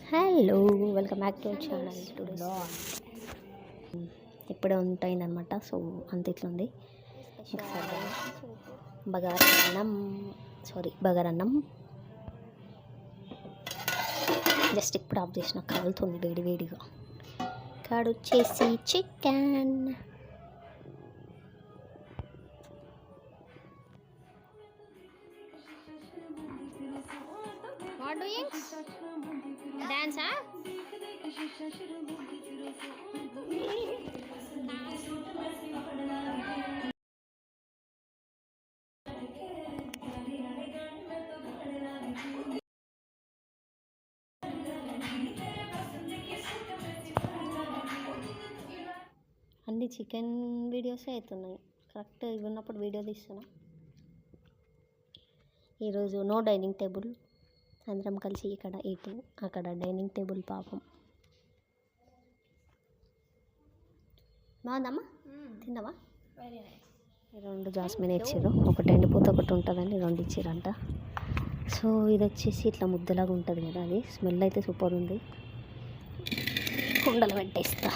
Hello, welcome back to channel. Today ఇప్పుడే ఉంటాయిందనమాట. So అంత ఇట్లుంది. బగారన్నం జస్ట్ ఇప్పుడు ఆఫ్ చేసిన, కాలుతుంది వేడి వేడిగా. కాడు వచ్చేసి చికెన్. What doing? డాన్సా? అన్ని చికెన్ వీడియోసే అవుతున్నాయి. కరెక్ట్ ఇవి ఉన్నప్పుడు వీడియో తీస్తున్నా. ఈరోజు నో డైనింగ్ టేబుల్, అందరం కలిసి ఇక్కడ ఈటింగ్, అక్కడ డైనింగ్ టేబుల్. పాపం బాగుందమ్మా, తిన్నావా? Very nice. 2 జాస్మిన్ ఇచ్చారు, ఒకటి ఎండిపోతే ఒకటి ఉంటుందండి, 2 ఇచ్చారంట. సో ఇది వచ్చేసి ఇట్లా ముద్దలాగా ఉంటుంది కదా, అది స్మెల్ అయితే సూపర్ ఉంది. కుండలు పెట్టేస్తా.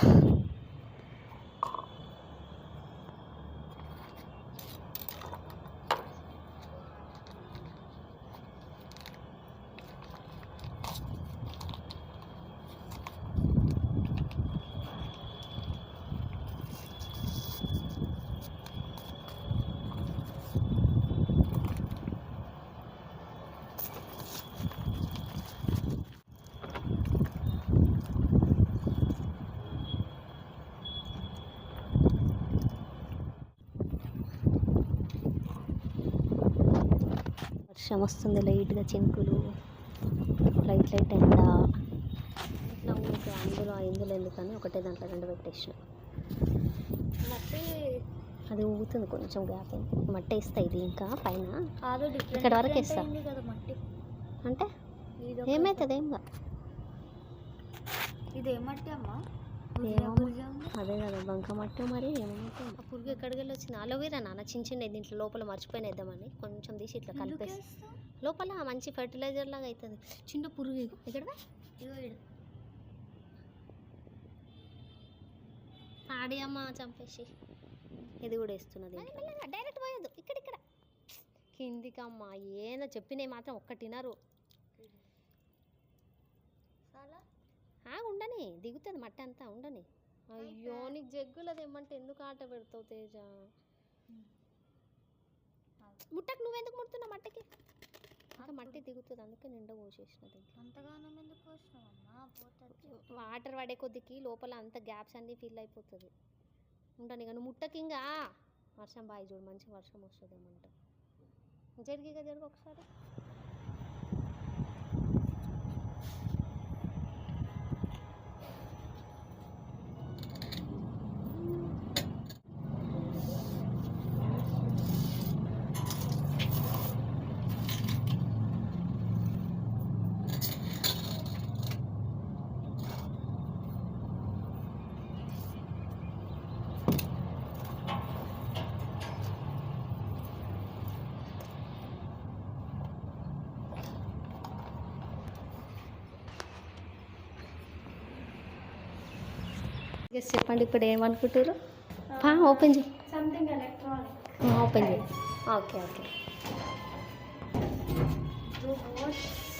వర్షం వస్తుంది, లైట్గా చినుకులు, లైట్ ఎండ. ఇట్లా ఊరికి ఇందులో ఎందుకని ఒకటే దాంట్లో 2 పెట్టేసిన. మట్టి అది ఊగుతుంది, కొంచెం గ్యాప్ మట్టి వేస్తా. ఇది ఇంకా పైన ఇక్కడ వరకు వేస్తా. అంటే ఏమవుతుంది? ఏంగా ఇది ఏమట్టి అమ్మా? అదే కదా బంక మట్టి. మరి ఏమైతే ఆ పురుగు ఎక్కడికి వెళ్ళి వచ్చింది? అలోవేరా నాన్న చిన్న దీంట్లో లోపల మర్చిపోయిన వేద్దామని కొంచెం తీసి ఇట్లా కలిపేసి లోపల మంచి ఫర్టిలైజర్ లాగా అవుతుంది. చిన్న పురుగు ఎక్కడ ఆడి అమ్మ చంపేసి ఇది కూడా వేస్తున్నది. డైరెక్ట్ పోయొద్దు, ఇక్కడ కిందికి అమ్మ. ఏదో చెప్పినవి మాత్రం ఒక్కటినరు. ఉండని, దిగుతుంది మట్టి అంతా, ఉండని. అయ్యో నీకు జగ్గులది ఏమంటే ఎందుకు ఆట పెడతావు తేజ? ముట్టకు, నువ్వెందుకు ముడుతున్నావు మట్టికి? ఇంకా మట్టి దిగుతుంది, అందుకే నిండా పోసేసినది. అంతగానం ఎందుకు పోసినావమ్మా? వాటర్ పడే కొద్దికి లోపల అంత గ్యాప్స్ అన్నీ ఫిల్ అయిపోతుంది. ఉండని ఇక నువ్వు ముట్టకి. ఇంకా వర్షం బాగా చూడు, మంచి వర్షం వస్తుంది ఏమంట. జరుగు ఒకసారి. గెస్ చెప్పండి, ఇప్పుడు ఏమనుకుంటారు? ఓపెన్ చేయి. Something electronic. ఓపెన్ చేయి. ఓకే. రోబోట్స్.